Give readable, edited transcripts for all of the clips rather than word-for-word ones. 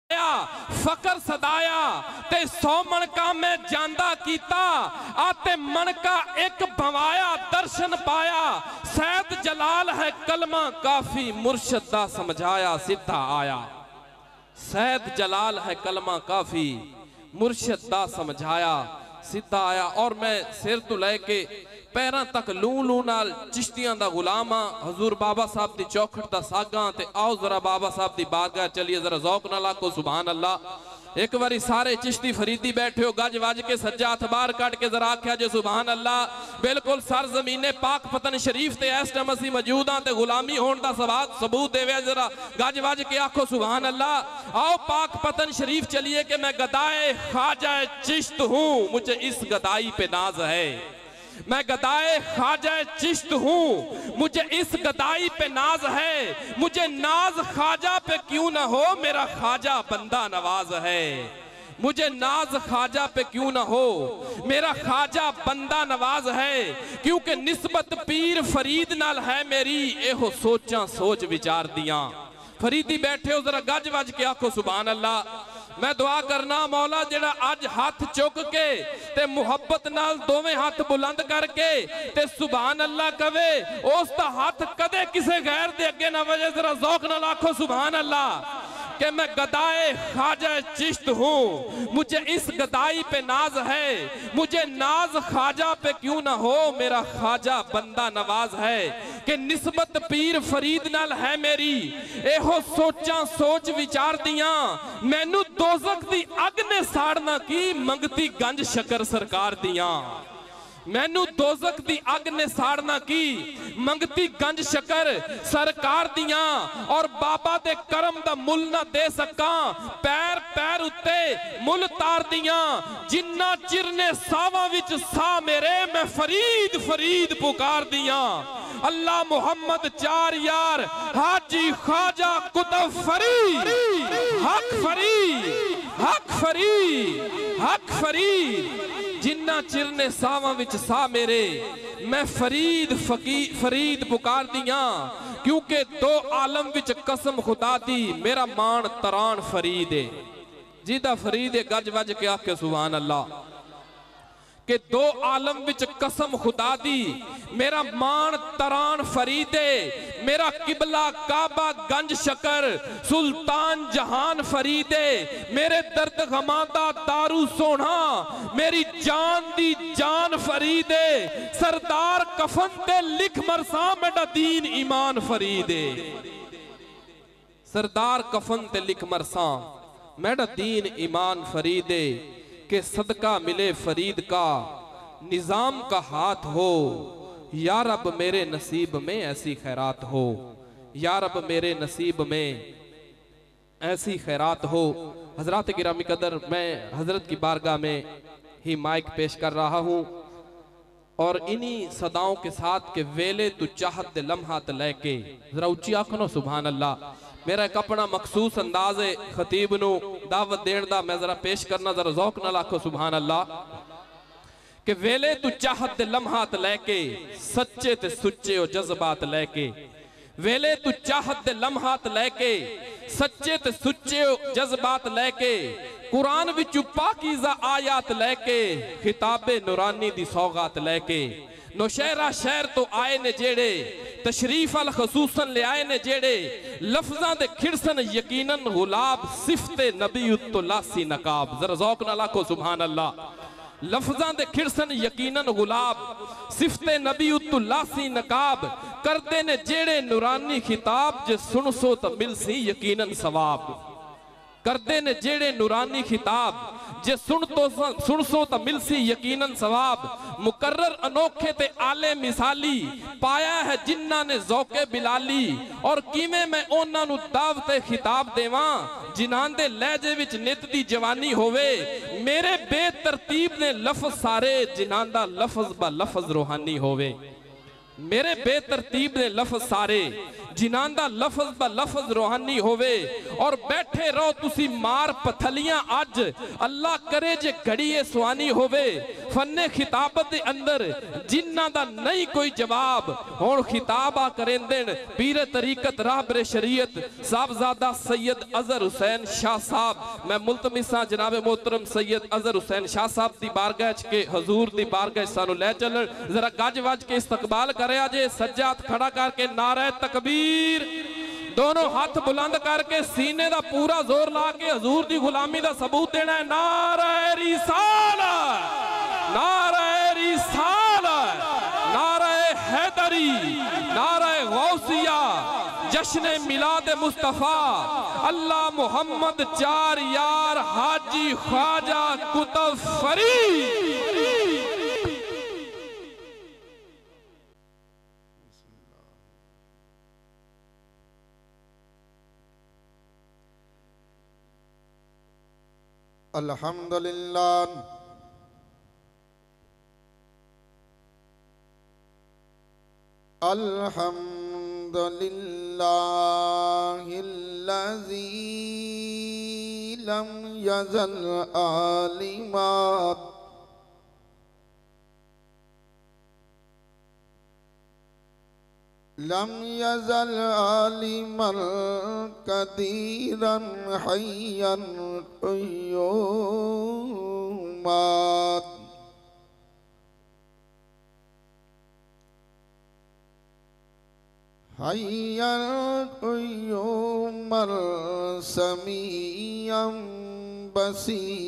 फकर सदाया ते 100 मणका मैं जांदा कीता आते मणका एक भवाया दर्शन पाया। सैद जलाल है कलमा काफी मुर्शद दा समझाया सीधा आया। सैद जलाल है कलमा काफी मुर्शद दा समझाया सीधा आया। और मैं सिर तो लैके पैरों तक लू लू नाल चिश्तियां दा गुलाम हाँ। हजूर बाबा साहब दी चौखट दा सागा ते आओ जरा बाबा साहब दी बारगाह चलिए जरा ज़ौक नाल आखो सुभान अल्लाह। एक बारी सारे चिश्ती फरीदी बैठे हो गज वज के सज्जा हथ बाहर कट के जरा आख्या जे सुभान अल्लाह। बिल्कुल सर जमीने पाक पतन शरीफ ते इस टाइम असीं मौजूद हां ते गुलामी होने दा सबूत देवे जरा गज वज के आखो सुभान अल्लाह। आओ पाक पतन शरीफ चलिए कि मैं गदाए ख्वाजा चिश्त हूं मुझे इस गदाई पे नाज है। मैं गदाए ख्वाजा चिश्त हूं मुझे इस गदाई पे नाज है। मुझे नाज ख्वाजा पे क्यों ना हो मेरा ख्वाजा बंदा नवाज है। मुझे नाज ख्वाजा पे क्यों ना हो मेरा ख्वाजा बंदा नवाज है। क्योंकि निस्बत पीर फरीद नाल है मेरी एहो सोचा सोच विचार दिया। फरीदी बैठे हो जरा गज वज के आखो सुभान अल्लाह। मैं दुआ करना मौला जेड़ा अज हाथ चुक के ते मुहब्बत नाल दोवें हाथ बुलंद करके ते सुभान अल्लाह कवे उस दा हाथ कदे किसे गैर दे अगे ना वजे। जरा ज़ौक नाल आखो सुभान अल्लाह कि मैं गदाए ख्वाजा चिश्त हूं मुझे इस गदाई पे नाज है। मुझे नाज ख्वाजा पे क्यों ना हो मेरा ख्वाजा बंदा नवाज है। कि निस्बत पीर फरीद नाल है मेरी एहो सोचा सोच विचार दिया। मैनू दोज़ख दी अग ने साड़ना की मंगती गंज शकर सरकार दिया। मैनू दोज़ख दी अग ने साड़ना की मंगती गंज शकर सरकार दिया। और बाबा दे करम दा मुल ना दे सका पैर पैर उत्ते मुल तार दिया। जिन्ना चिर ने सावा विच सा मेरे मैं फरीद फरीद पुकार दिया। अल्लाह मुहम्मद चार यार हाजी ख्वाजा कुतुब फरीद हक फरीद हक फरीद हक फरीद। जिन्ना चिर ने सावा विच सा मेरे मैं फरीद फरीद पुकार दिया। क्योंकि दो आलम विच कसम खुदा दी मेरा मान तरान फरीद है। जिदा फरीद है गज वज के आखे सुभान अल्लाह। कि दो आलम विच कसम खुदा दी मेरा मान तरान फरीदे। मेरा किबला काबा गंज शकर सुल्तान जहान फरीदे। मेरे दर्द गमादा दारू सोना मेरी जान दी जान फरीदे। सरदार कफन ते लिख मरसा मेरा दीन ईमान फरीदे। सरदार कफन ते लिख मरसा मेरा दीन ईमान फरीदे। के सदका मिले फरीद का निजाम का हाथ हो। या रब मेरे नसीब में ऐसी खैरात हो। या रब मेरे नसीब में ऐसी खैरात हो। हजरात गिरामी कदर मैं हजरत की बारगाह में ही माइक पेश कर रहा हूँ। और इन्हीं सदाओं के साथ के वेले तू चाहत दे लम्हात लेके जरा उच्ची आखनो सुभान अल्लाह। मेरा एक अपना मखसूस अंदाज है खतीब नू दावत देण दा मैं जरा पेश करना जरा ज़ौक नाल आखो सुभान अल्लाह। कि वेले तू चाहत दे लम्हात लेके सच्चे ते सुच्चे ओ जज्बात लेके। वेले तू चाहत दे लम्हात लेके सच्चे ते सुच्चे ओ जज्बात लेके। कुरान विचू पाकीज़ा आयात लेके खिताबे नूरानी दी सौगात लेके। नौशहरा शहर तो आए ने जेड़े तशरीफ अल खसूसन ले आए ने जेड़े। लफ्ज़ां दे खिड़सन यकीनन गुलाब सिफते नबी उत्तुलासी नकाब। जरा ज़ौक नाल आखो सुभान अल्लाह। लफ्ज़ां दे खिड़सन यकीनन गुलाब सिफते नबी उत्तुलासी नकाब। करदे ने जेड़े नूरानी खिताब जे सुन सो तो मिलसी यकीनन सवाब। करदे ने जेड़े नूरानी खिताब जे सुन सो तो मिलसी यकीनन सवाब। मुकर्रर अनोखे ते आले मिसाली पाया है जिन्ना ने ज़ौके बिलाली। और किवें मैं ओना नू दावते खिताब देवां जिन्हां दे लहजे विच नित दी जवानी होवे। मेरे बेतरतीब ने लफ्ज़ सारे जिन्हां दा लफ्ज़ ब लफ्ज़ रूहानी होवे। मेरे बेतरतीब ने लफ्ज़ सारे जिन्हां दा लफ्ज़ ब लफ्ज़ रूहानी होवे। और बैठे रहो तुसी मार पथलियां अज अल्लाह करे जे घड़ीए सुहानी होवे। फन्ने खिताबत दे अंदर जिन्ना दा नहीं कोई जवाब हुण खिताबा करेंदे पीर तरीकत राहबर शरीयत साहबजादा सैयद अजहर हुसैन शाह साहब। मैं मुल्तमिसा जनाब मोहतरम सैयद अजहर हुसैन शाह साहब दी बारगाह के हजूर दी बारगाह सानू ले चलन, जरा गज वज के इस्तकबाल करे जे। सज्जा हाथ खड़ा करके नारे तकबीर, दोनों हाथ बुलंद करके सीने दा पूरा जोर ला के हजूर दी गुलामी दा सबूत देना है। नारे रिसालत, नारे रिसालत, नारे हैदरी, नारे गौसिया, जश्न मिलाद मुस्तफा, अल्लाह मोहम्मद चार यार हाजी ख्वाजा कुतुब फरीद। अल्हम्दुलिल्लाह अल्हम्दुलिल्लाहिल्लज़ी लम यज़ल आलिमा लम यज़ल आलिमन कदीरन हय्यन क़य्यूमा हय्यन क़य्यूमन समीअन बसीरा।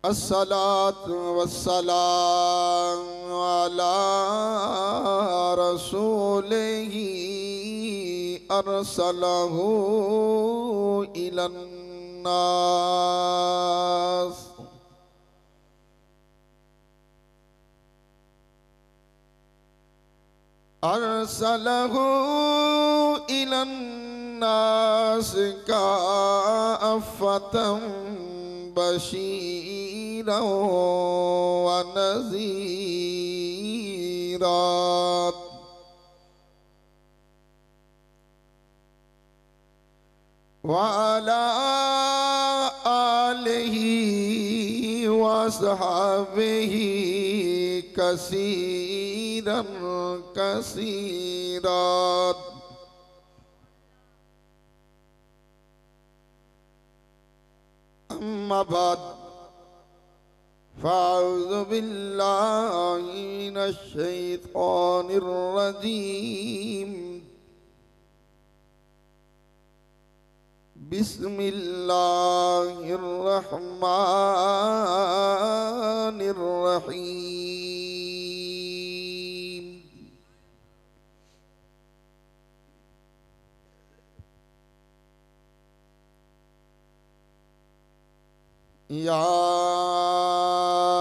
अस्सलातु वस्सलामु अला रसूलिही अरसलहू इलन्नास। अरसलहू इलन्नास काफ़्फ़तन बशीरा व नज़ीरा। व अला आलिही व अस्हाबिही कसीरन कसीरा। अम्मा बाद फ़अऊज़ु बिल्लाहि मिनश शैतानिर रजीम। बिस्मिल्लाहिर रहमानिर रहीम। या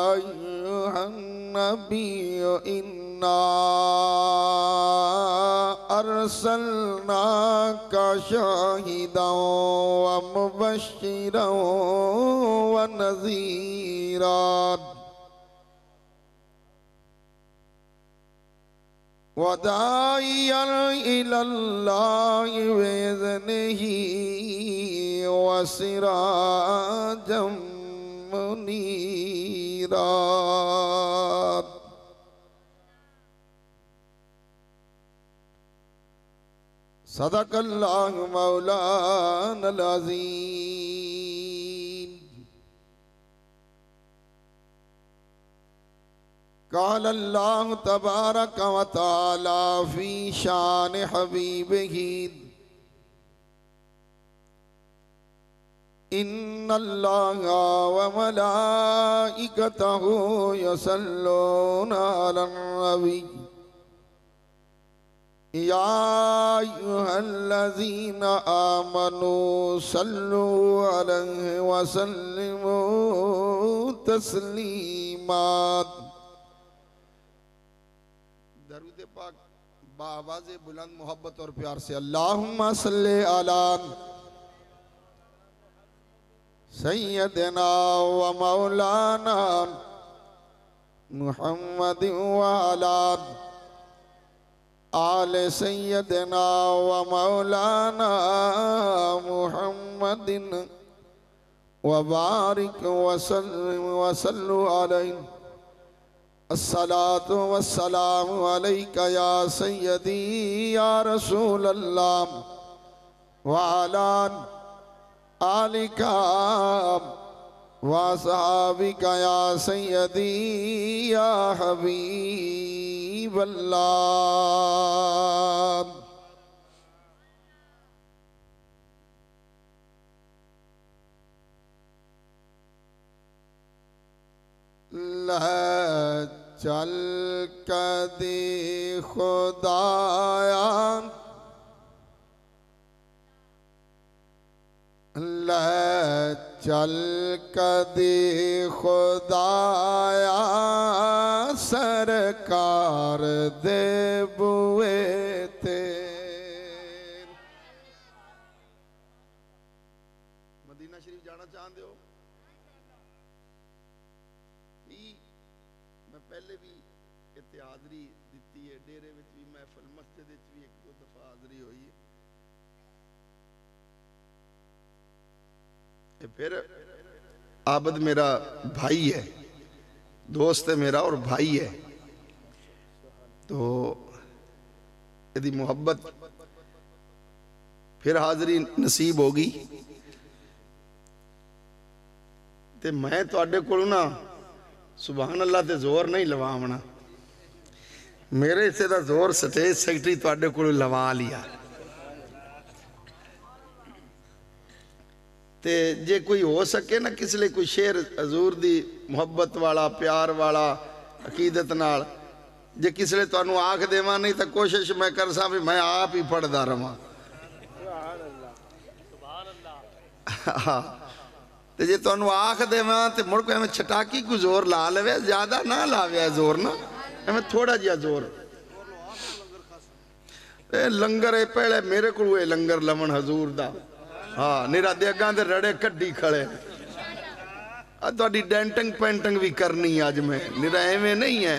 अय्युहन नबिय्यु इन्ना अरसलनाका शाहिदन व मुबश्शिरन व नज़ीरा व दाइयन इलल्लाहि बिइज़निही व सिराजम मुनीरा। सदक़ल्लाहु मौलानल अज़ीम। क़ाल अल्लाहु तबारक व तआला फ़ी शान हबीबिही इन्नल्लाहा व मलाइकतहु यसल्लूना अलन नबी या अय्युहल्लज़ीना आमनू सल्लू अलैहि व सल्लिमू तस्लीमा। दरूद पाक बाआवाज़े बुलंद मोहब्बत और प्यार से अल्लाहुम्मा सल्ली अला सय्यदना व मौलाना मुहम्मद व अला आले सय्यदना व मौलाना मुहम्मदिन व बारिक वसल्लु अलैहि। अस्सलातु वस्सलामु अलैका या सय्यदी या रसूल अल्लाह व अला आलिका व सहाबिका या सय्यदी या हबीब अल्लाह। चल कदी खुदाया चल कदी खुदाया सरकार दे बुए ते। मदीना शरीफ जाना चाहते हो? मैं पहले भी इत्ते हाजरी दी है, डेरे में भी, महफिल मस्जिद भी एक दो दफा हाजरी हुई है। फिर आबद मेरा भाई है, दोस्त है मेरा और भाई है, तो यदि मोहब्बत फिर हाजरी नसीब होगी तो मैं तुहाडे कोल ना सुभान अल्लाह ते जोर नहीं लवावना, मेरे हिस्से का जोर स्टेज सैकटरी तुहाडे कोल लवा लिया। ते जे कोई हो सके ना किस लिए कोई शेर हजूर दी मुहब्बत वाला प्यार वाला अकीदत नाल जे किस लिए तुहानू आख देवा, नहीं तो कोशिश मैं कर सा भी मैं आप ही पढ़दा रहा। हाँ ते जे तुहानू आख देवा तो मुड़ को एवं छटाकी को जोर ला लवे, ज्यादा ना लावे जोर ना, एवं थोड़ा जिहा जोर। लंगर है पहले मेरे को लंगर लवन हजूर दा, हाँ निरा देगा दे रड़े कड्डी खड़े। डेंटिंग पेंटिंग भी करनी अज मैं, निरा एवं नहीं है।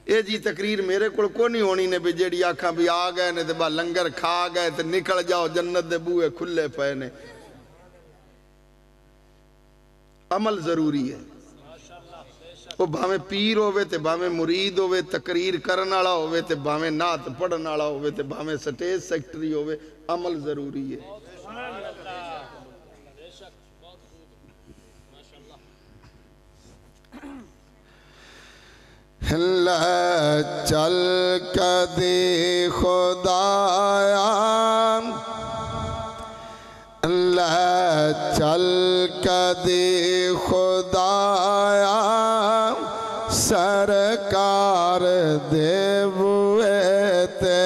ये जी तकरीर मेरे को नहीं होनी ने भी जेड़ी आखा भी आ गए ने ते बा लंगर खा गए ते निकल जाओ, जन्नत दे बूहे खुले पे ने। अमल जरूरी है। वो भावे पीर होवे ते भावे मुरीद होवे, तकरीर करन वाला होवे ते भावे नात पढ़न वाला होवे ते भावे स्टेज सेक्रेटरी होवे, अमल जरूरी है। चल कदी खुदाया चल कदी खुदाया सरकार दे बुए ते।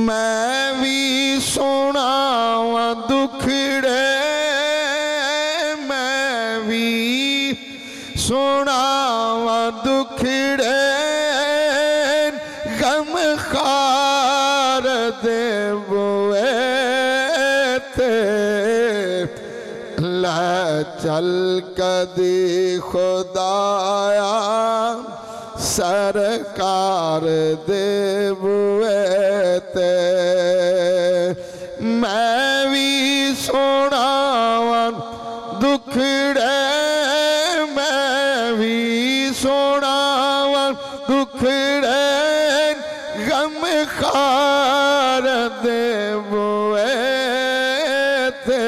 मैं भी सुनावा दुखड़े, मैं भी सुनावा दुखड़े, गम खार दे बुए ते। चल कदी खुदाया सरकार दे बुए ते। मैं भी सुनावा दुखड़े, मैं भी सुनावा दुखड़े, गम खार दे बुए ते।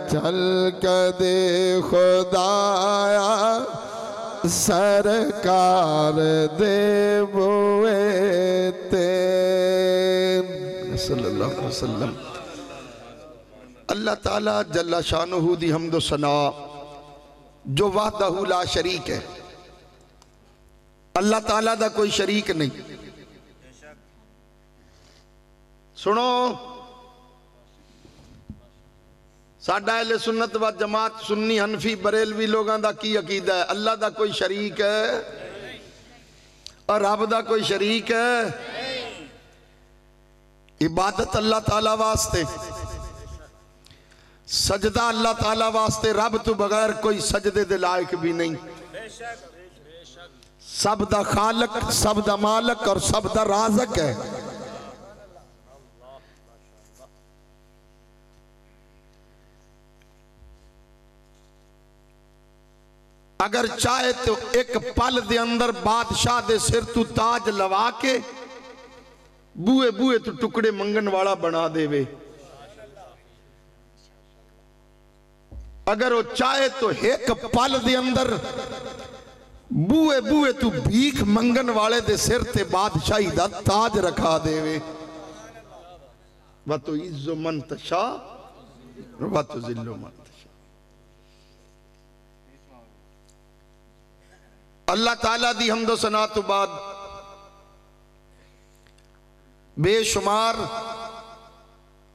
चल कदी खुदाया सरकार दे बुए ते। सल्लल्लाहु अलैहि वसल्लम। अल्लाह ताला जल्ला शानुहु दी हम्दो सना जो वहदहु ला शरीक है, अल्लाह ताला दा कोई शरीक नहीं। सुनो साडा अहले सुन्नत व जमात सुन्नी हनफी बरेलवी लोगों का की अकीदा है? अल्लाह दा कोई शरीक है और रब दा कोई शरीक है? इबादत अल्लाह ताला वास्ते, सजदा अल्लाह ताला वास्ते, रब तो बगैर कोई सजदे दे लायक भी नहीं। सब दा खालक, सब दा मालक और सब दा राज़िक है। अगर चाहे तो एक पल दे अंदर बादशाह दे सिर तू ताज लवा के बूए बूए तू टुकड़े मंगन वाला बना देवे। अगर वो चाहे तो एक पल दे अंदर बूए बूए तू भीख मंगन वाले दे सिर ते बादशाही दा ताज रखा देवे। व तो इज्जो मन तशा व तो जिल्लो मन तशा। अल्लाह ताला दी हम्दो सना तो बाद बेशुमार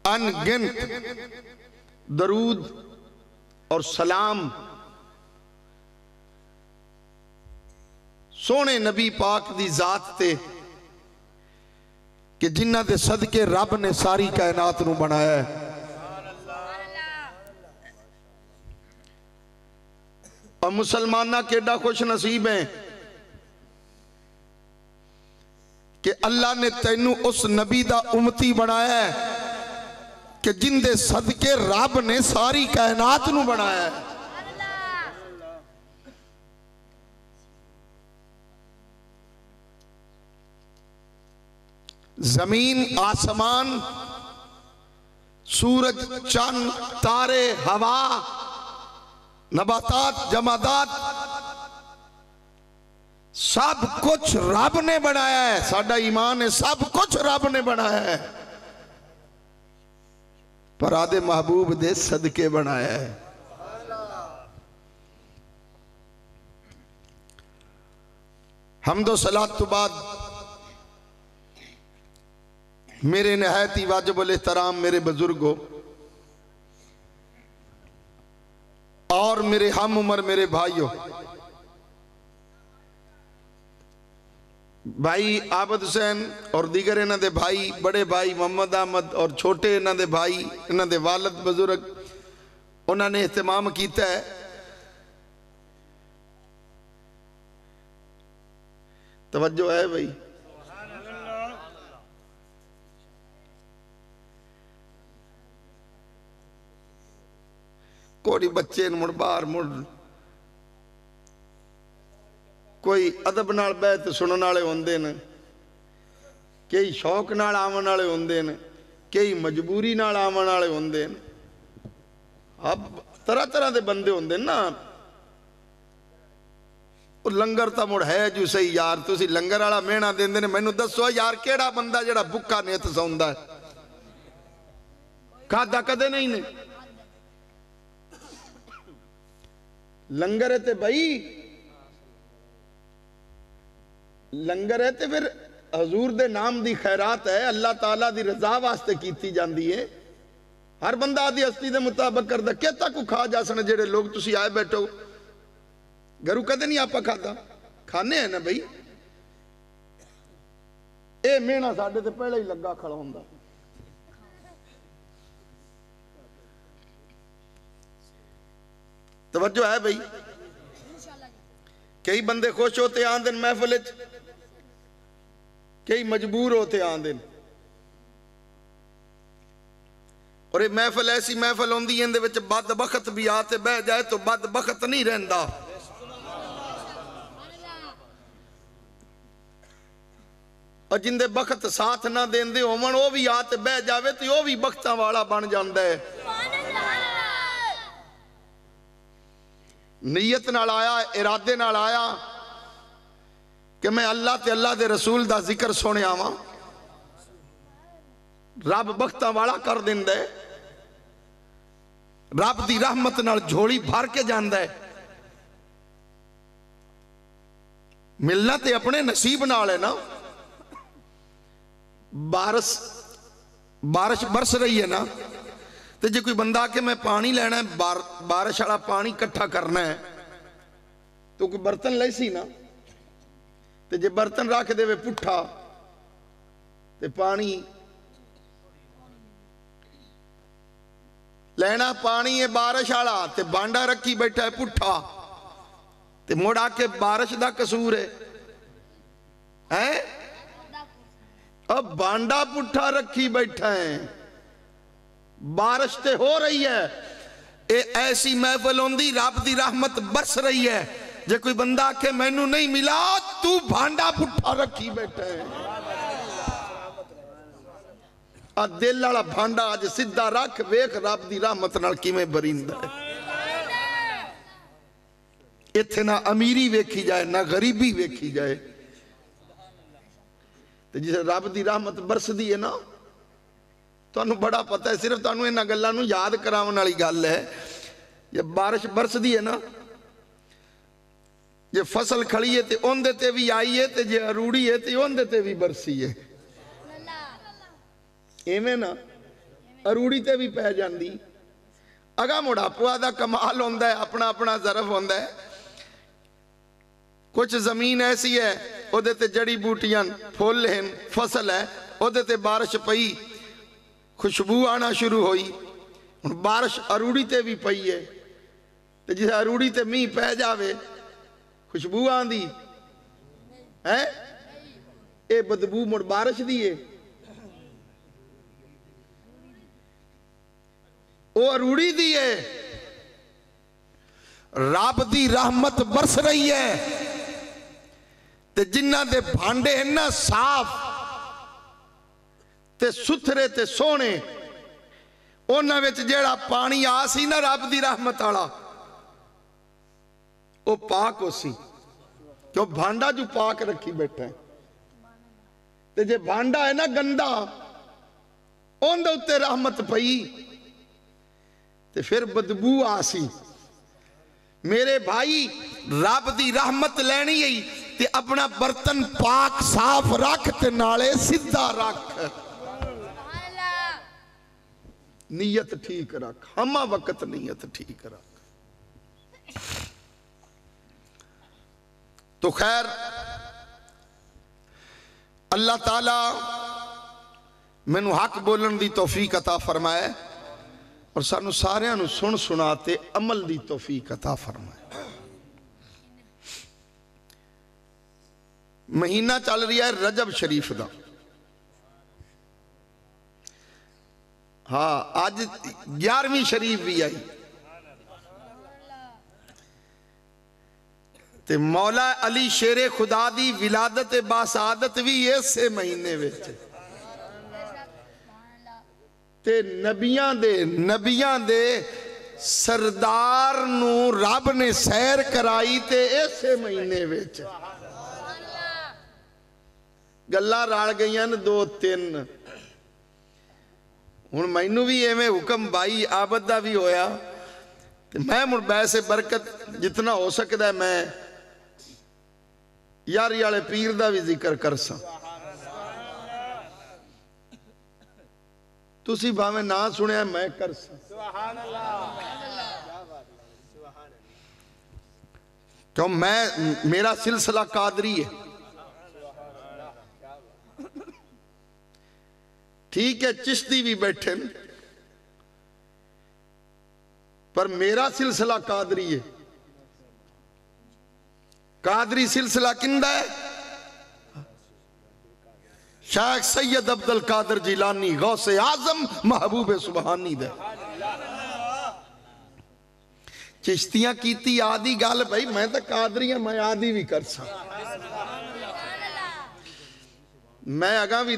अनगिनत दरूद और सलाम सोने नबी पाक दी जात ते कि जिन्हां दे सदके रब ने सारी कायनात नूं बनाया है। और मुसलमाना केडा खुश नसीब है कि अल्लाह ने तैनू उस नबी दा उम्मती बनाया है कि जिंदे सदके रब ने सारी कायनात नूं बनाया है। जमीन, आसमान, सूरज, चंद, तारे, हवा, नबातात, जमादात, सब कुछ रब ने बनाया है। साडा ईमान है सब कुछ रब ने बनाया है, पर आदे महबूब दे सदके बनाया है। हम्दो सलात तो बाद मेरे नहायती वाजिबुल एहतराम मेरे बुजुर्गों और मेरे हम उम्र मेरे भाइयों, भाई आबद हुसैन और दीगर इन्हां दे भाई, बड़े भाई मोहम्मद अहमद और छोटे इन्हां दे भाई, इन्हां दे वालिद बुजुर्ग, उन्होंने एहतमाम किया है। तवज्जो है भाई? कोई बच्चे मुड़ बाहर मुड़, कोई अदब नाल बैठ सुनने वाले होंदे ने, कई शौक नाल आवन वाले होंदे ने, कई मजबूरी नाल आवन वाले होंदे ने। अब तरह तरह के बंदे होंदे ना। लंगर तो मुड़ है जो सही यार, तुसी लंगर वाला मेहना देंदे ने, मैनू दसो यार केड़ा बंदा जेड़ा भुक्खा नित सौंदा है? खादा कदे नहीं ने। लंगर है ते भाई लंगर है ते फिर हजूर दे नाम दी खैरात है, अल्लाह ताला दी रजा वास्ते कीती जांदी है। हर बंदा आदि हस्ती दे मुताबिक करदा। कि तक खा जा सन जेड़े लोग तुसी आए बैठो, घरों कदे नहीं आपा खादा, खाने है ना भाई। ए मेहना साडे ते पहले ही लगा खड़ा हुंदा। तवज्जो है भाई? कई बंदे खुश होते आंदे महफिल, कई मजबूर होते आंदे। और ये महफिल ऐसी महफिल होंदी है इहदे विच बदबख्त भी आते बह जाए तो बदबख्त नहीं रहिंदा। और जिंदे बख्त साथ ना देंदे होवन वो भी आते बह जावे तो वो भी बख्तां वाला बन जांदा है। नीयत नाल आया, इरादे नाल आया कि मैं अल्लाह ते अल्लाह दे रसूल दा जिक्र सुने आवां, रब बख्तां वाला कर दिंदा है। रब दी रहमत नाल झोली भर के जांदा है। मिलना ते अपने नसीब नाल है ना। बारिश बरस रही है ना, तो जे कोई बंदा के मैं पानी लेना है, बारिश वाला पानी इकट्ठा करना है, तो कोई बर्तन ले सी ना। तो जे बर्तन रख दे पुठा तो पानी लेना, पानी है बारिश वाला तो बांडा रखी बैठा है पुठा, तो मुड़ आके बारिश का कसूर है। है? अब बांडा पुट्ठा रखी बैठा है। बारिश ते हो रही है, ये ऐसी महफिल होंदी रब दी रहमत बरस रही है। जे कोई बंदा आखे मैनू नहीं मिला, तू भांडा पुट्ठा रखी बैठा है। आ दिल वाला भांडा अज सीधा रख, वेख रब दी रहमत नाल किवें बरिंदा है। इत्थे ना अमीरी वेखी जाए ना गरीबी वेखी जाए। तो जिस रब दी रहमत बरसदी है ना, तुहानू बड़ा पता है, सिर्फ तुहानू इन्हां गल्लां नू याद कराउण वाली गल है। जब बारिश बरसदी है ना, जे फसल खड़ी है तो उहदे ते भी आई है, तो जे अरूड़ी है तो उहदे ते भी बरसी है। इवें ना अरूड़ी ते भी पै जांदी। अगा मुढ़ापुआ दा कमाल होंदा है, अपना अपना ज़रफ होंदा है। कुछ जमीन ऐसी है उहदे ते जड़ी बूटियां फुल हैं, फसल है, उहदे ते बारिश पई, खुशबू आना शुरू हुई। हुण बारिश अरूड़ी ते भी पई है, तो जिस अरूड़ी ते मीह पै जावे खुशबू आंदी है, ये बदबू मुड़ बारिश दी है। वो अरूड़ी दी है। रब दी रहमत बरस रही है, ते जिन्हां दे भांडे हैं ना साफ ते सुथरे ते सोहने, उन्हां विच जेड़ा पानी आ सी ना रब दी रहमत वाला, वो पाक हो सी। क्यों? भांडा जो पाक रखी बैठा है। ते जे भांडा है ना गंदा, उहदे उत्ते रहमत पई ते फिर बदबू आ सी। मेरे भाई, रब दी रहमत लैनी है ते अपना बर्तन पाक साफ रख ते नाले सीधा रख, नीयत ठीक रख, हमा वक्त नीयत ठीक रख। तो खैर, अल्लाह ताला मैनू हक बोलन दी तौफीक अता फरमाए और सानू सारियां नू सुन सुनाते अमल दी तौफीक अता फरमाए। महीना चल रहा है रजब शरीफ दा। हाँ, अज 11वीं शरीफ भी आई ते मौला अली शेरे खुदा दी विलादत बासादत भी इसे महीने विच ते नबियां दे सरदार नू रब ने सैर कराई ते इसे महीने विच। गल्लां रल गईयां न 2-3। हुण मैनू भी एवें हुक्म भाई आबद दा भी होया ते मैं मुड़ वैसे बरकत जितना हो सकता है मैं यारी वाले पीर दा भी जिक्र कर सा। तुसी भावें ना सुनिया मैं कर सा। क्यों? मेरा सिलसिला कादरी है। ठीक है, चिश्ती भी बैठे पर मेरा सिलसिला कादरी है। कादरी सिलसिला किंदा है? शेख सैयद अब्दुल कादिर जिलानी गौसे आजम महबूब सुबहानी दे। चिश्तियां कीती आदि गल भाई, मैं तो कादरी हाँ, मैं आदि भी कर सा। मैं अगा भी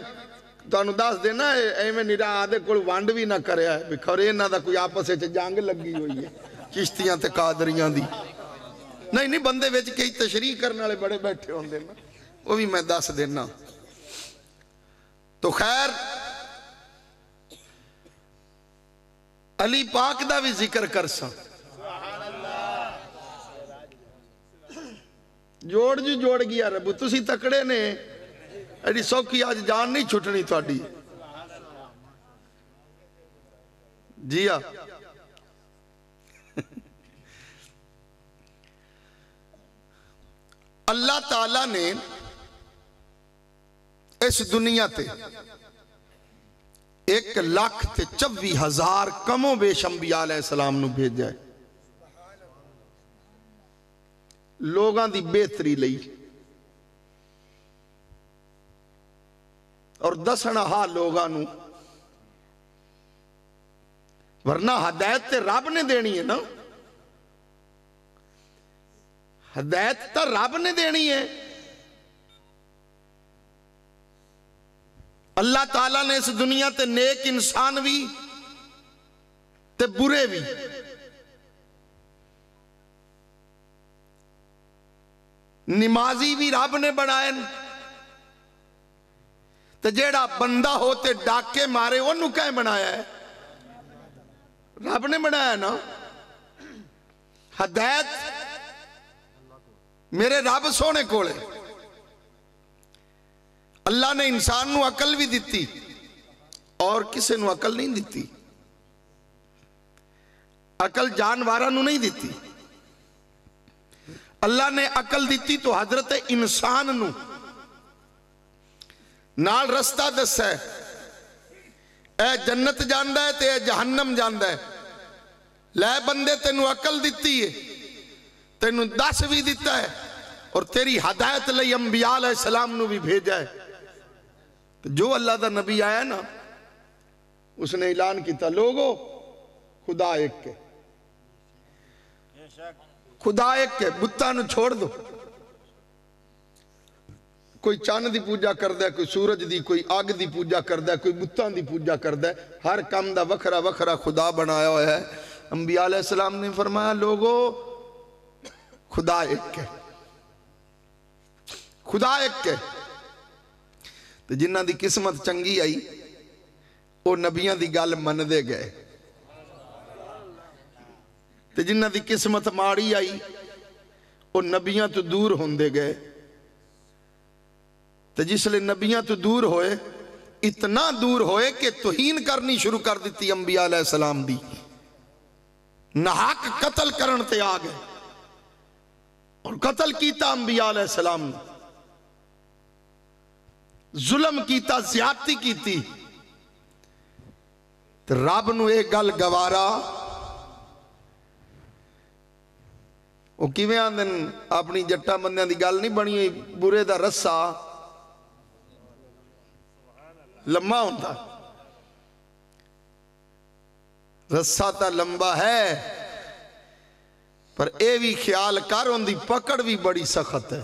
तुहानू दस देना, एवें निरा आदे कोल वंड भी ना करया भी खरे इन्हां दा कोई आपस विच जंग लगी हुई है चिश्तियां ते कादरियां दी। नहीं नहीं, बंदे विच कई तशरीह करने वाले बड़े बैठे होंदे ना, वो भी मैं दस देना। तो खैर, अली पाक दा भी जिक्र कर सा। जोड़ जी जोड़ गया रब, तुसी तकड़े ने, एडी सौखी आज जान नहीं छुटनी थोड़ी। जी हाँ, अल्लाह ताला ने इस दुनिया ते 1,24,000 कमो बेश अंबिया अलैहिस्सलाम नू भेजा है लोगों की बेहतरी लई। और दसना हा लोगों नू, वरना हदायत ते रब ने देनी है ना, हदायत तो रब ने देनी है। अल्लाह ताला ने इस दुनिया ते नेक इंसान भी ते बुरे भी, नमाजी भी रब ने बनाए, ते जेड़ा बंदा हो ते डाके मारे ओनू कैं बनाया है? रब ने बनाया ना। हदायत मेरे रब सोने कोले। अल्लाह ने इंसान नू अकल भी दिती और किसी नू अकल नहीं दिती। अकल जानवरां नू नहीं दिती, अल्लाह ने अकल दिती तो हजरत इंसान नू नाल रस्ता दसा है, ए जन्नत जांदा है ते ए जहन्नम जांदा है। लै बंदे तेनू अकल दिती है, तेनू दस भी दिता है और तेरी हदायत लई अंबिया अलैहिस्सलाम नू भी भेजा है। तो जो अल्लाह दा नबी आया ना, उसने ऐलान किया, लोगो खुदा एक के, खुदा एक के, बुत्तां नू छोड़ दो। कोई चंद की पूजा करता है, कोई सूरज की, कोई अग की पूजा करता है, कोई बुत्तां की पूजा करता है। हर काम का वखरा वखरा खुदा बनाया हुआ है। अंबिया अलैहिस्सलाम ने फरमाया, लोगो खुदा एक है, खुदा एक है। तो जिन्हां दी किस्मत चंगी आई वो नबियां दी गल मनदे गए, ते जिन्हां दी किस्मत माड़ी आई वो नबियां तो दूर होंदे गए। तो जिसले नबियां तो दूर होए, इतना दूर होए कि तौहीन करनी शुरू कर दी अंबिया अलैहिस्सलाम दी, नाहक कतल करन ते आ गए और कतल कीता अंबिया अलैहिस्सलाम ने, जुल्म कीता, ज्यादती कीती। ते रब नू एक गल गवारा, वो किवें आंदे अपनी जट्टा बंदियां दी गल नहीं बनी, बुरे दा रस्सा लम्मा होता, रस्सा तो लंबा है पर यह भी ख्याल कर, उनकी पकड़ भी बड़ी सख्त है।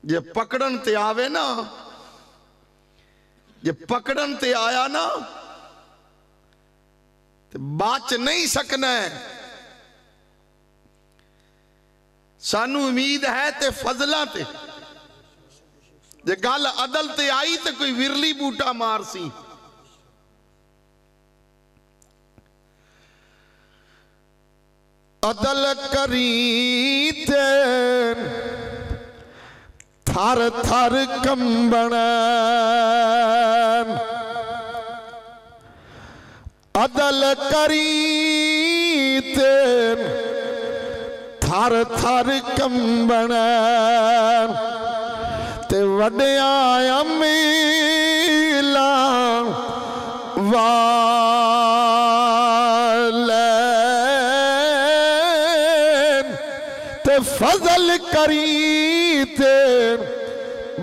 जे पकड़न ते आवे ना, जे पकड़न ते आया ना तो बच नहीं सकना है। सानू उम्मीद है ते फजलां ते, जे गल अदल ते आई तो कोई विरली बूटा मार सी। अदल करी ते थर थर कंबण, अदल करी ते थर थर कंबण, ते वड्डिया अमीला वाले ते फजल करी ते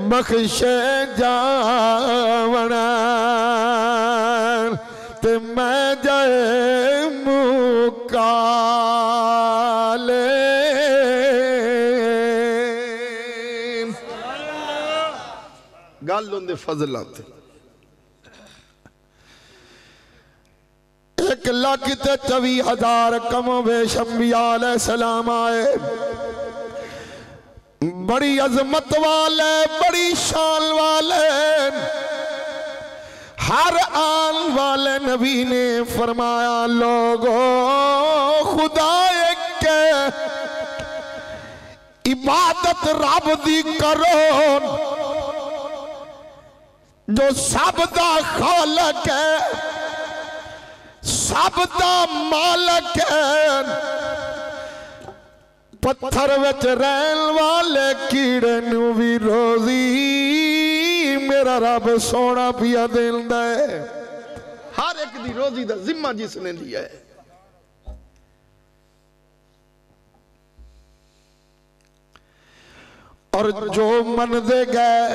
बख्शे जावण, ते मैं जाए मुकाले। गल उनके फजलों ते 1,24,000 कम वेश अंबिया अलैहिस्सलाम आए। बड़ी अजमत वाले, बड़ी शान वाले, हर आन वाले नबी ने फरमाया, लोगो खुदा एक है, इबादत रब दी करो जो सब दा खालक है, सब दा मालक है। पत्थर विच रहन वाले कीड़े नू भी रोजी मेरा रब सोना पिया देंदा है। हर एक दी रोजी दा जिम्मा जिसने लिया है। और जो मन दे गए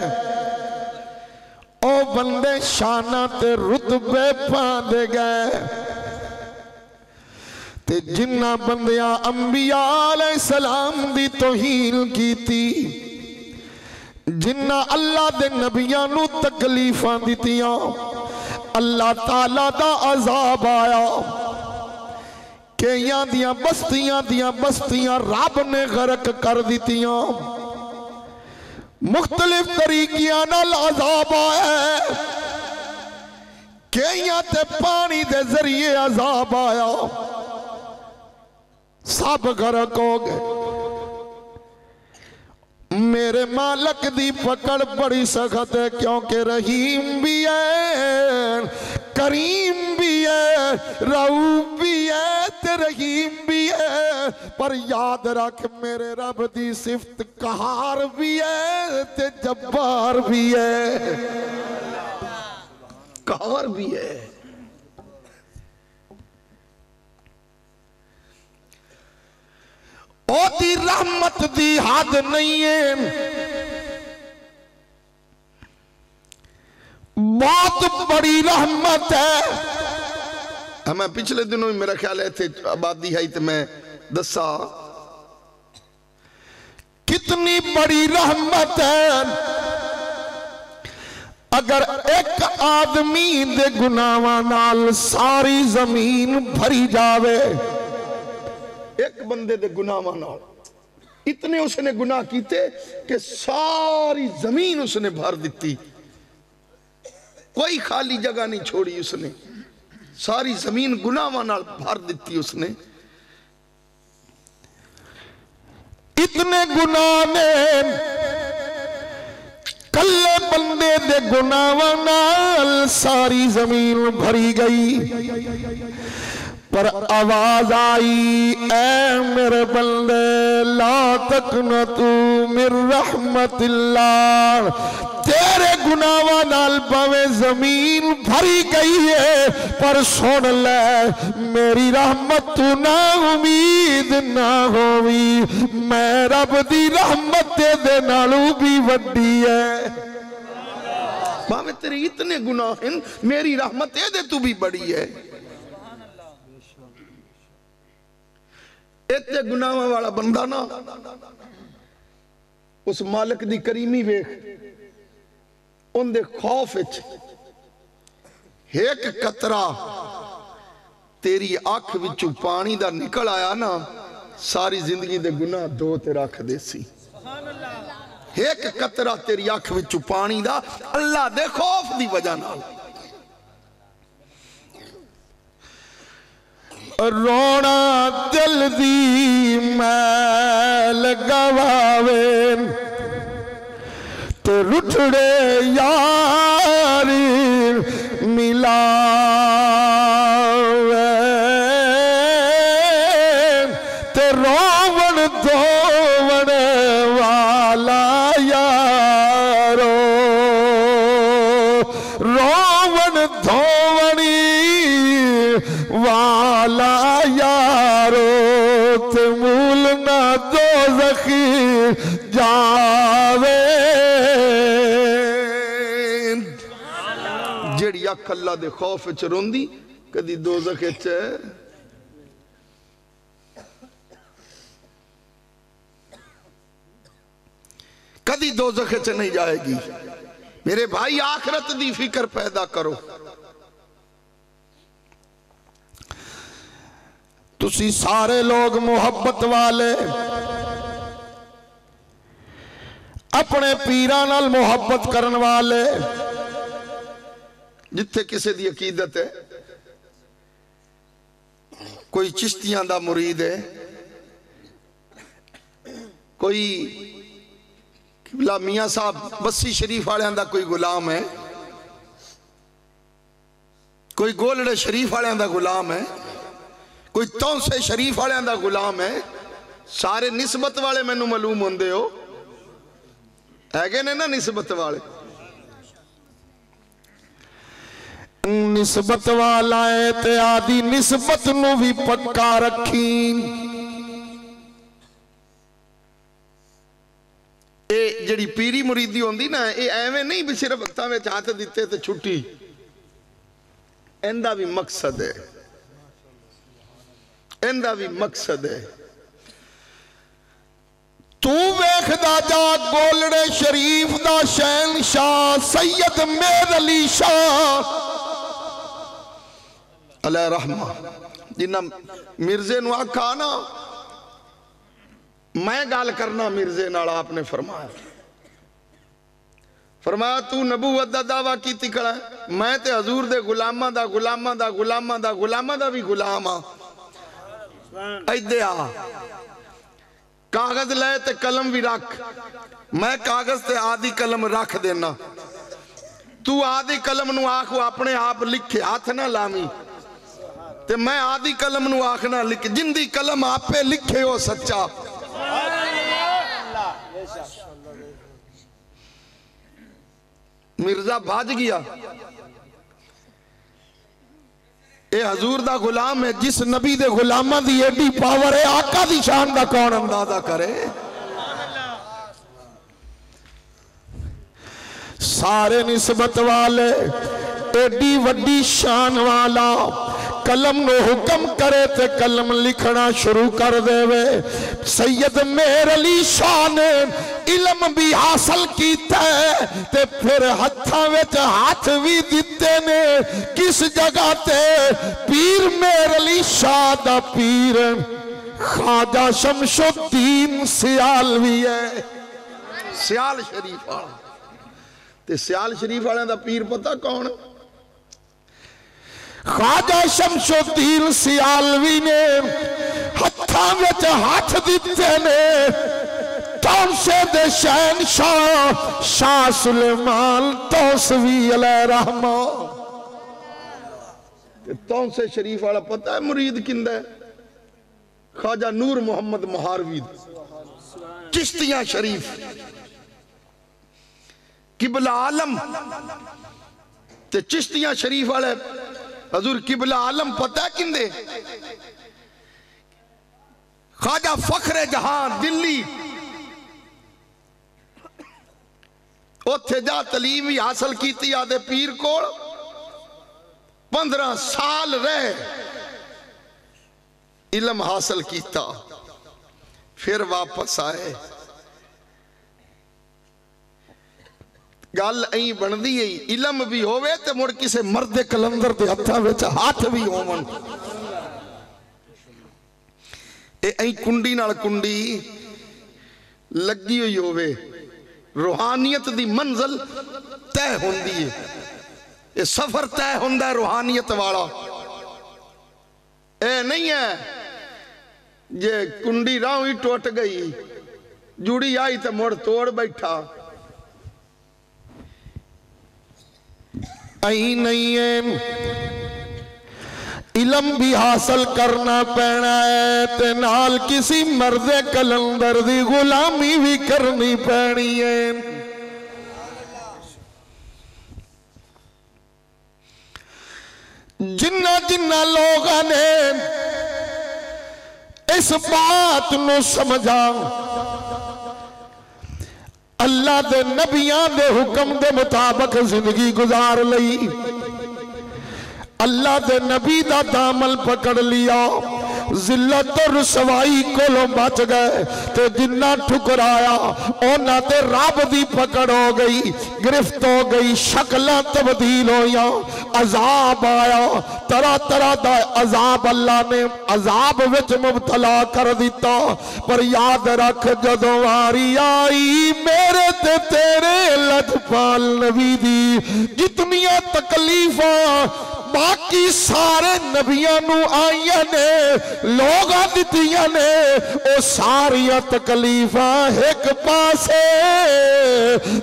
बंदे शाना ते रुतबे पांदे गए ते जिन्ना बंदिया अंबिया अलैहिस्सलाम दी तौहीन कीती, जिन्ना अल्लाह दे नबियां नू तकलीफां दितियां, अल्लाह ताला दा अजाब आया। कईयां दियां बस्तियां रब ने गरक कर दितियां, मुख्तलिफ तरीकियां नाल अजाब आया। कईयां ते पानी दे जरिए अजाब आया, सब गरक हो गए। मेरे मालक दी पकड़ बड़ी सख्त है, क्योंकि रहीम भी है, करीम भी है, रऊफ भी है ते रहीम भी है। पर याद रख मेरे रब दी सिफत कहार भी है ते जब्बार भी है, कहार भी है। ओदी रहमत दी हद नहीं है, बहुत बड़ी रहमत है। मैं पिछले दिनों ही मेरा ख्याल है थे आबादी है तो मैं दसा कितनी बड़ी रहमत है। अगर एक आदमी दे गुनाहां नाल सारी जमीन भरी जावे, एक बंदे दे गुनाहां नाल इतने उसने गुनाह कीते कि सारी जमीन उसने भर दी, कोई खाली जगह नहीं छोड़ी उसने, सारी जमीन गुनाहां नाल भर दी उसने। इतने गुनाह ने कल्ले बंदे दे गुनाहां नाल सारी जमीन भरी गई। पर आवाज आई, ऐ मेरे बंदे ला तकनतू मिर रहमतिल्लाह, तेरे गुनाहां नाल भावे जमीन भरी गई है, पर सुन ले मेरी रहमत तू ना उम्मीद ना होवी, मैं रब दी रहमत दे नालों भी वड्डी है। भावे तेरे इतने गुनाह हैं, मेरी रहमत दे तू भी बड़ी है। इतने गुनाहां वाला बंदा ना उस मालिक दी करीमी वेख, उनके खौफ विच एक कतरा तेरी अख विचों पानी दा निकल आया ना, सारी जिंदगी दे गुनाह दो ते रख दे सी। एक कतरा तेरी अख विचों पानी दा अल्लाह दे खौफ दी वजह नाल। रोना दिल दी मैल गवावे ते रुठड़े यार मिलावे, ते रोवन धोवन वाला यारो, रोवन धोवनी वाला यारो, ते मूल ना दो ज़ख़ी जावे। जेड़ी अख अल्लाह दे खौफ च रोंदी कदी दोज़ख च कदी दोज़ख च नहीं जाएगी। मेरे भाई आखरत दी फिक्र पैदा करो। तुसी सारे लोग मुहब्बत वाले, अपने पीरां नाल मुहब्बत करन वाले, जिथे किसी दी अकीदत है, कोई चिश्तियां दा मुरीद है, कोई किबला मियां साहब बस्सी शरीफ वालियां दा कोई गुलाम है, कोई गोलड़े शरीफ वालियां दा गुलाम है, कोई तौंसे शरीफ वालियां दा गुलाम है। सारे निस्बत वाले मैनू मालूम होंदे हो, हैगे ने ना निस्बत वाले। निस्बत वाला है ते आदि निस्बत नू भी पक्का रखी। ये जिहड़ी पीरी मुरीदी होंदी ना, ये एवें नहीं भी सिर्फ हत्थां विच हाथ दिते ते छुट्टी, इहदा भी मकसद है, इहदा भी मकसद है। तू वेखदा जा गोलड़े शरीफ दा शहनशाह सैयद मेर अली शाह अल्लाह रहमा, जिन्ना मिर्जे नूं आखा ना मैं गल करना मिर्जे नाल, आपने फरमाया तू नबूवत दा दावा कीती खड़ा, मैं ते हजूर दे गुलामां दा गुलामां दा गुलामां दा गुलामां दा भी गुलाम आ। इधे आ, कागज ले ते कलम भी रख, मैं कागज ते आदि कलम रख देना, तू आदि कलम नूं आख अपने आप लिखे, हाथ ना लावी, ते मैं आदि कलम नूं आखना लिख, जिंदी कलम आपे लिखे हो सच्चा। मिर्जा भज गया, ये हजूर दा गुलाम है, जिस नबी दे गुलामां दी एडी पावर है, आका दी शान दा कौन अंदाजा करे। सारे निस्बत वाले एडी वड्डी शान वाला कलम नो हुक्म करे ते कलम लिखना शुरू कर देवे। सैयद मेर अली शाह ने इल्म भी हासिल कीता है ते फिर हत्थां विच हाथ भी दिते ने। किस जगह ते पीर मेर अली शाह दा पीर ख्वाजा शमशुद्दीन सियालवी है, सियाल शरीफ वाला। ते सियाल शरीफ वाले दा पीर पता कौन? ख्वाजा शमशुद्दीन सियालवी ने हत्थां विच हाथ दिते ने तौसे दे शहनशाह शाह सुलेमान तौसवी अलैहि रहमा। तौसे शरीफ वाला पता है मुरीद किंदा है? ख्वाजा नूर मोहम्मद महारवी चिश्तिया शरीफ किबला आलम। ते चिश्तिया शरीफ वाले हजूर किबला आलम पता किंदे? ख्वाजा फखरे जहां दिल्ली, उथे जा तलीम भी हासिल की आदे पीर को 15 साल रहे इल्म हासिल किया, फिर वापस आए। गल ऐ बनती है इल्म भी होवे ते मुड़ किसे मर्दे कलंदर के हत्थां विच हाथ भी होवन। ऐ कुंडी नाल कुंडी लगी हुई होवे, रूहानियत दी मंजिल तय होंदी है, ये सफर तय होंदा है रूहानियत वाला। ए नहीं है जे कुंडी राह ही टूट गई, जुड़ी आई तो मुड़ तोड़ बैठा। आई नहीं है, इल्म भी हासिल करना पैना है ते नाल किसी मर्दे कलंदर दी गुलामी भी करनी पैनी है। जिन्ना जिन्ना लोगों ने इस बात नू समझा, अल्लाह दे नबियां दे हुक्म दे मुताबिक जिंदगी गुजार लई, अल्लाह दे नबी दा दामन पकड़ लिया, जिल्लत और रसवाई कोलों बच गए। ते जिन्ना ठुकराया उन्हां ते रब दी पकड़ हो गई, गिरफ्त हो गई, शक्लां तब्दील होया, अजाब आया, तरह तरह दा अजाब अल्लाह ने अजाब विच मुबतला कर दिता। पर याद रख जदों वारी आई मेरे ते तेरे लजपाल नबी दी, जितनियां तकलीफां बाकी सारे नबियां नू आईया ने, लोगां दित्तियां ने, ओ सारियां तकलीफां एक पासे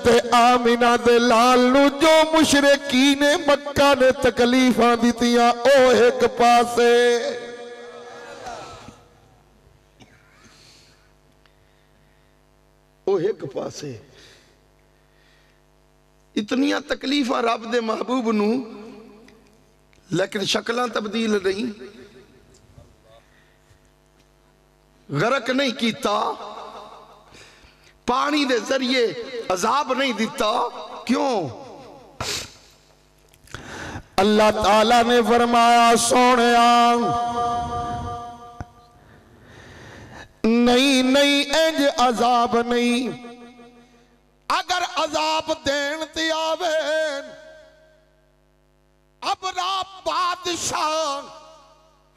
ते आमिना दे लाल नू जो मुशरिकीन मक्का ने तकलीफां दित्तियां ओ एक पासे। ओ एक पासे इतनियां तकलीफां रब दे महबूब नू, लेकिन शक्लां तब्दील नहीं, गरक नहीं कीता। पानी दे जरिए अजाब नहीं दिता, क्यों? अल्लाह ताला ने फरमाया सोनिया नहीं नहीं इंज अजाब नहीं, अगर अजाब देन ते आवे अब रात बादशाह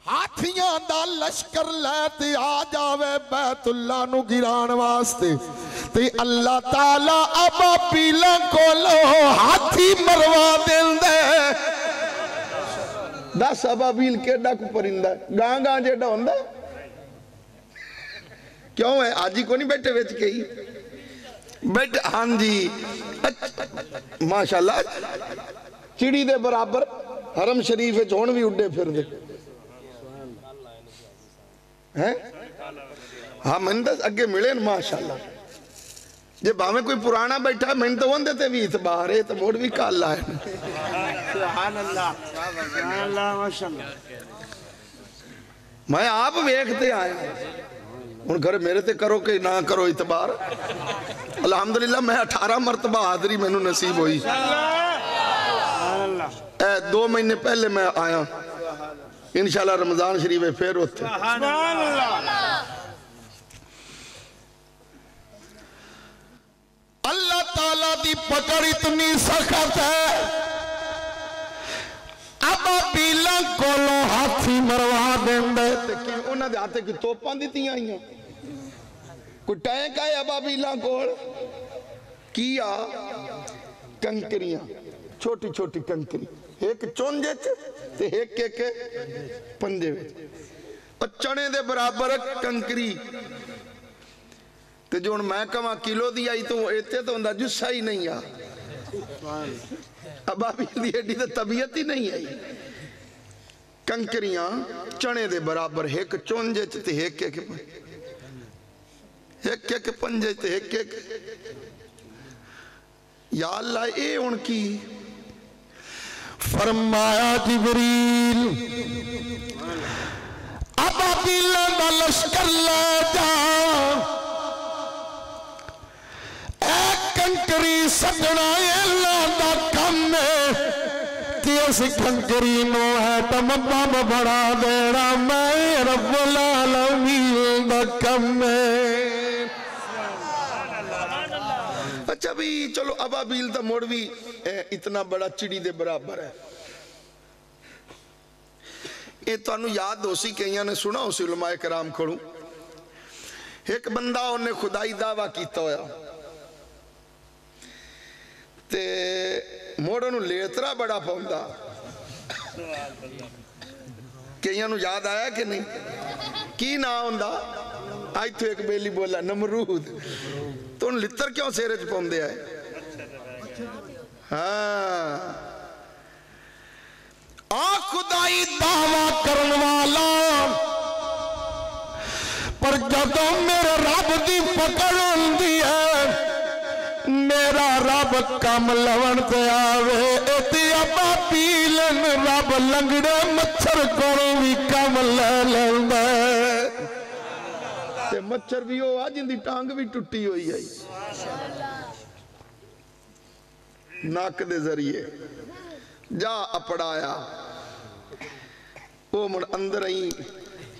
हाथियां दा लश्कर लैते आ जावे बैतुल्ला नु गिरान वास्ते ते अल्लाह ताला अबाबीला कोलो हाथी मरवा देंदे। दस अबाबील केड़ा को परिंदा गां गां जेड़ा होंदा क्यों है? आज ही को नहीं बैठे बेच के ही बैठ। हाँ जी माशाल्लाह चिड़ी दे बराबर हरम शरीफ हुण भी उड्डे फिरदे हैं। हाँ मैंने तो अगे मिले माशाल्लाह, जे भावे कोई पुराना बैठा मैंने तो उनदे ते भी इतबार है, तो मोड़ भी कल आए। सुभान अल्लाह सुभान अल्लाह माशाल्लाह। मैं आप वेखते आया हुण घर मेरे ते करो कि ना करो इतबार। अल्हम्दुलिल्लाह मैं 18 मरतबा हाज़री मैनू नसीब हुई। 2 महीने पहले मैं आया, इंशाल्लाह रमजान शरीफ में फिर होते। अल्लाह ताला दी पकड़ इतनी सख्त है, अबाबीला कोलों हाथी मरवा देंदे। उन्हां दे हाथे की तोपां दित्तियां आईयां, कोई टैंक आए अबाबीला कोल किया कंकरियां, छोटी छोटी कंकरी एक चोंजे ते एक एक पंजे विच चने दे बराबर कंकरी। ते जो मैं कहा किलो दी आई तो इत्थे तो उनका जुस्सा ही नहीं आ। अबाबील दी एडी तो तबीयत ही नहीं आई। कंकरियां चने दे बराबर एक चोंजे ते एक एक पंजे ते एक एक। या अल्लाह ए हुण की फरमाया जिबरील अबाबीला दा लश्कर ले जा, कंकरी सजना अल्लाह दा काम है कि उस कंकरी नो है तम बम बड़ा देना, मैं रब्बुल आलमीन दा काम है। अच्छा भी चलो अबाबील दा मोड़ भी इतना बड़ा चिड़ी दे बराबर है। ये तुहानू याद हो सी, कईयां ने सुना उस उलमाए कराम कोलों, एक बंदा उन्हें खुदाई दावा कीता होया ते मोड़ नू लेतरा बड़ा पाउंदा। कईयां नू याद आया कि नहीं? की ना हुंदा? अज तो एक बेली बोला नमरूद, तो उन लित्र क्यों सिर च पाउंदे आए? हाँ आ खुदाई दावा करने वाला, पर जदों मेरे रब दी पकड़ होंदी है, मेरा रब कम लवन ते आवे, इते अबाबीलन रब लंगड़े मच्छर कोलों भी कम ले लैंदा। ते मच्छर भी हो जिंदी टांग भी टुटी हुई है नक दे जरिए जा अपड़ाया। वो मुड़ अंदर आई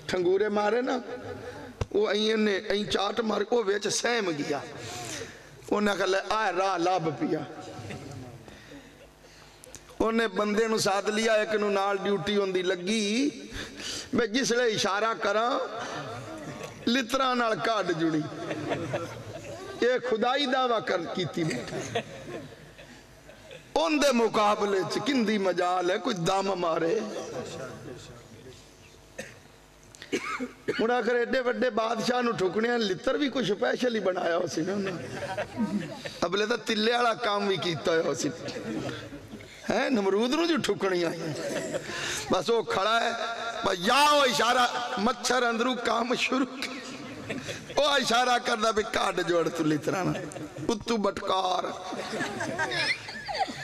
ठंगूरे मारे ना, वो आई चाट मार वो विच सहम गया। उन्हें कहा आ राह लाभ पिया। उन्हें बंदे नू साध लिया, एक नू नाल ड्यूटी होंदी लगी, मैं जिसले इशारा करा लित्रा नाल काट जुड़ी। ये खुदाई दावा कर कीती उनदे मुकाबले च किंदी मजाल है कोई दम मारे। मुड़ आखिर एडे वड्डे बादशाह नू ठुकने लित्र भी कुछ स्पैशल ही बनाया उसी ने अबले तो तिले वाला काम भी किया उसी है। नमरूद नू जो ठुकनी आई बस वो खड़ा है, बस या वो इशारा मच्छर अंदरू काम शुरू वो इशारा करदा भी काट जोड़ तू लित्रा पुत्तू बटकार।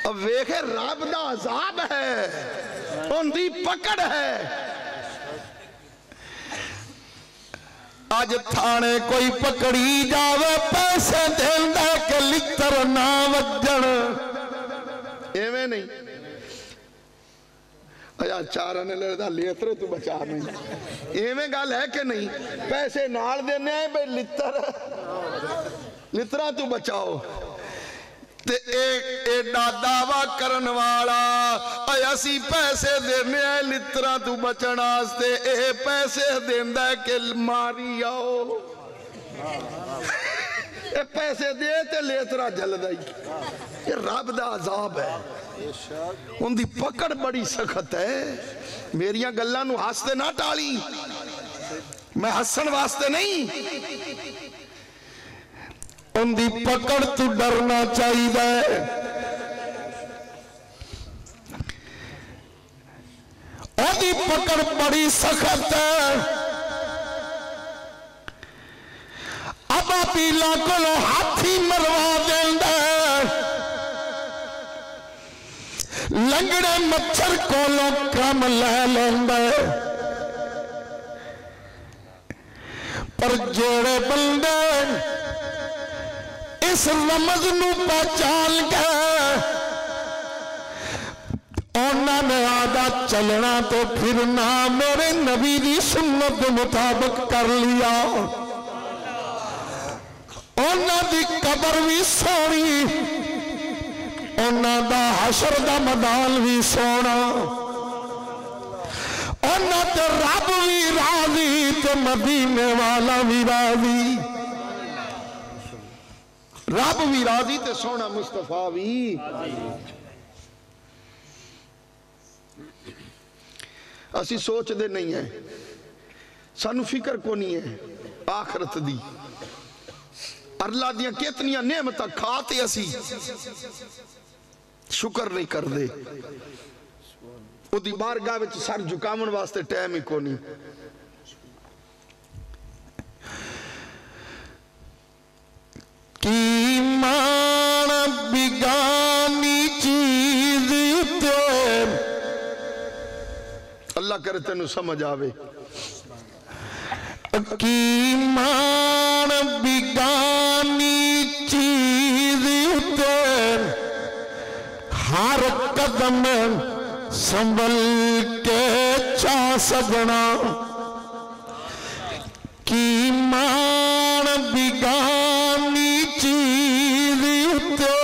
अब वेखे रब दा अजाब है, उनकी पकड़ है। अज थाने कोई पकड़ी जावे पैसे देंदा के लित्र ना वजन एवें नहीं अया चार ने लड़दा लित्र तू बचा नहीं एवें गल है कि नहीं पैसे नाल देने भाई लित्रा तू बचाओ ते एक एडा दावा करन वाला असी पैसे देने लित्रा तू बचन वास्ते ए पैसे देंदा कि मारी आओ ए पैसे दे ते लित्रा जलदा ही ये रब दा अजाब है उनकी पकड़ बड़ी सख्त है मेरिया गल्लां नू हसते ना टाली मैं हसन वास्ते नहीं उनकी पकड़ तू डरना चाहिए उनकी पकड़ बड़ी सख्त है अबा पीला को हाथी मरवा देंदा लंगड़े मच्छर को कम ले लेंदा पर जेड़े बंदे इस रमज नू पहचान गए उन्होंने आदा चलना तो फिर ना मेरे नबी की सुन्नत मुताबिक कर लिया उन्होंने कबर भी सोनी उन्होंने हशर दा मैदान भी सोना उन्होंने रब भी राजी तो मदीने वाला भी राजी रब भी राजी ते सोना मुस्तफा भी असी सोचते नहीं है सानू फिक्र को नहीं है आखरत दी अल्लाह दियां कितनियां नेमतां खाते असी शुक्र नहीं करते उदी बारगाह विच सर झुकावन वास्ते टाइम ही कोनी की मान बिगानी चीज ते अल्लाह करे तेनू समझ आवे की मान बिगानी चीज ते हर कदम संभल के चा सजना की मान बिगानी चीज उते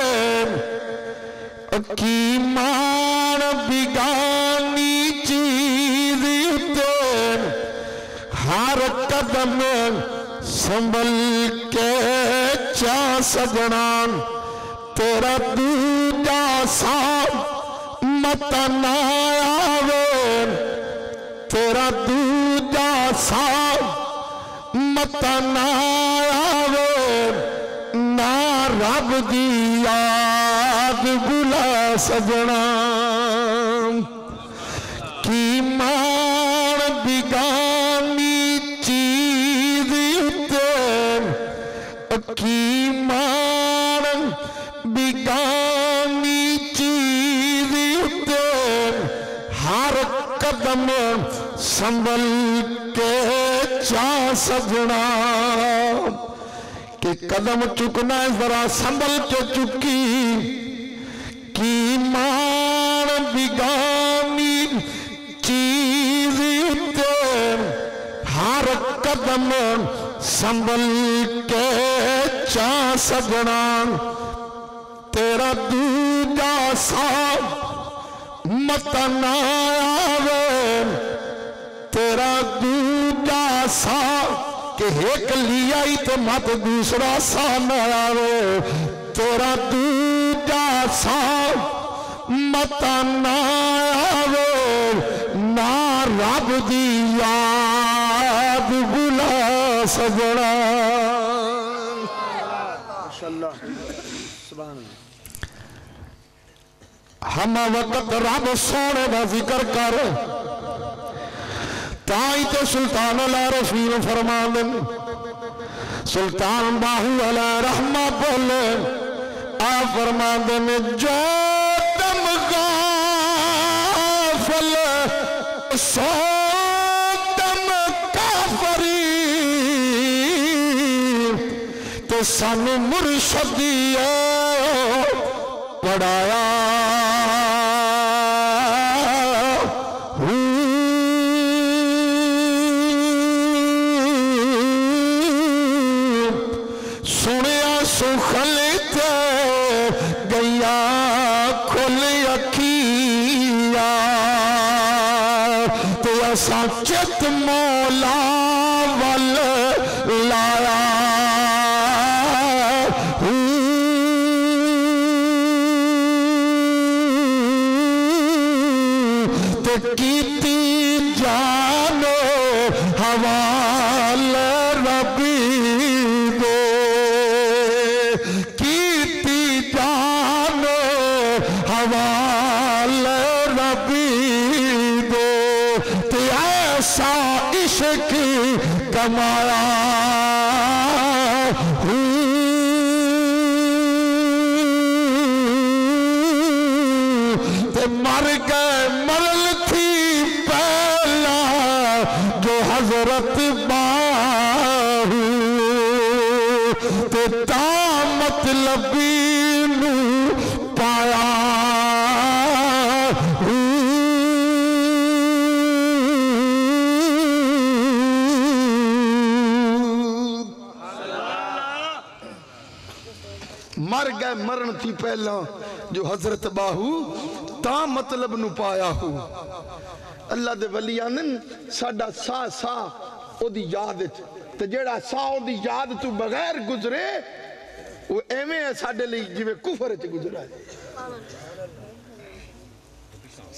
की मान बिगानी चीज उते हर कदम संभल के चा सजना तेरा दूजा साथ मत ना आवे तेरा दूजा साथ मत ना आवे ना रब दी याद बुला सजना की मान बिगानी चीज उते की मान बिगानी चीज उते हर कदम संभल के चा सजना कि कदम चुकना जरा संभल के चुकी की मान बिगानी चीज उते हर कदम संभल के चा सजना तेरा दूजा साथ मत ना आवे तेरा दूजा सा कि एक लिया ही तो मत दूसरा सा न आवे तेरा दूजा सा मत ना आवे ना रब दी याद बुला सजना हम वक्त रब सोने का जिक्र कर ताई ते सुल्तान अला रसूल फरमा देन सुल्तान बाहू अला रहमा बोले आ फरमा देन जो दम गाफल सो दम काफरी ते सानू मुर्शदिया पढ़ाया सुनिया सुखल गैया खुल अखिया ते असा चित मौला वल लाया ते कीती जानो हवाल रबी दे कीती जानो हवाल रबी दे ते ऐसा इश्क कमाया ते मर गए मरल थी पहला जो हजरत बाहू ते ता मतलबी नू पाया मर गए मरण थी पहला जो हजरत बाहू ता मतलब नु पाया हूँ। अल्लाह दे वली आंदन साडा सा सा ओदी याद ते जेड़ा सा ओदी याद तू बगैर गुजरे वो एवें है साडे लिए जिवें कुफर च गुजरा है।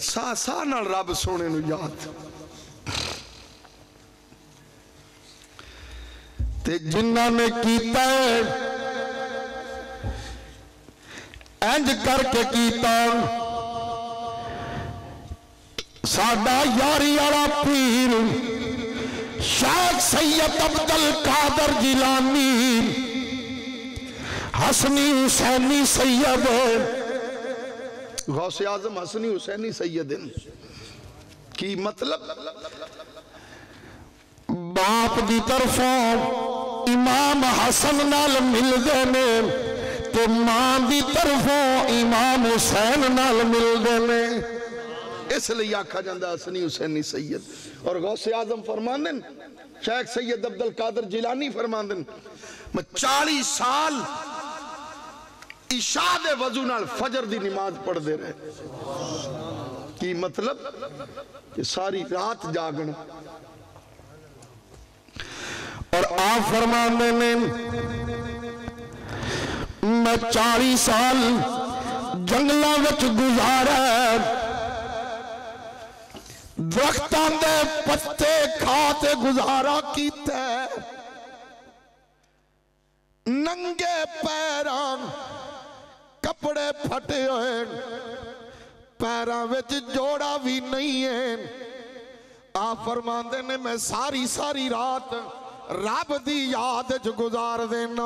सा सा नाल रब सोने नु याद ते जिन्ना ने कीता इंज करके कीता साडा यारी वाला पीर शेख सैयद अब्दुल कादर जिलानी हसनी हुसैनी सैयद गौसे आजम हसनी हुसैनी सैयद की मतलब बाप की तरफों इमाम हसन नाल मिलते ने ते मां की तरफों इमाम हुसैन नाल मिलते ने इसलिए आखा जाता हसनी हुसैनी सैयद। और गौसे आजम फरमांदन शेख सैयद अब्दुल कादर जिलानी फरमांदन मैं 40 साल इशा दे वजू नाल फजर दी नमाज पढ़ते रहे। की मतलब कि सारी रात जागना। और आप फरमाते ने मैं 40 साल जंगलों में गुजारा दरख्तां दे पत्ते खाते गुजारा कीता नंगे पैरां कपड़े फटे हुए पैरां विच जोड़ा भी नहीं है। आप फरमाते ने मैं सारी सारी रात रब दी याद च गुजार देना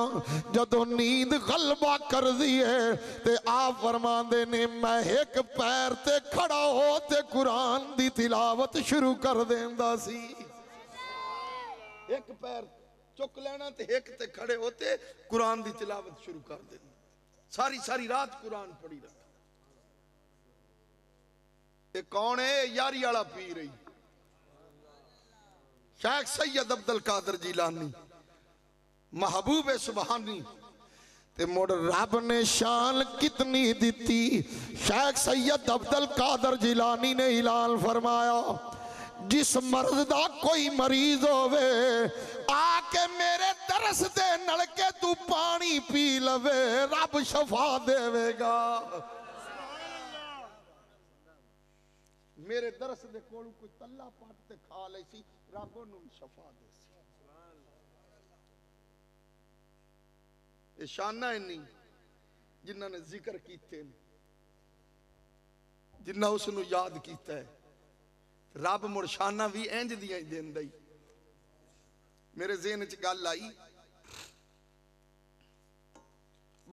जदों नींद गलबा कर दी है ते आप फरमाते ने मैं एक पैर ते खड़ा हो ते कुरान दी तिलावत शुरू कर देंदा सी। एक पैर चुक लेना ते एक ते खड़े होते कुरान दी तिलावत शुरू कर देना। सारी सारी रात कुरान पढ़ी रखा। ये कौन है? यारी वाला पीर है शेख सैयद अब्दुल कादर जिलानी महबूब सुबहानी। ते मुड़ रब ने शान कितनी दिती। शेख सैयद अब्दुल कादर जिलानी ने ऐलान फरमाया जिस मर्द दा कोई मरीज होवे आके मेरे दरस दे नलके तू पानी पी लवे रब शफा देवेगा। मेरे दरस दे कोल कोई तल्ला पट ते खा ले सी रब ओनू शफा दे सी। शाना इन्नी जिन्हां ने जिक्र कीते जिन्ना उसनू याद कीता है रब मुड़ शाना भी इंज दियां देंदा ही। मेरे ज़हन च गल आई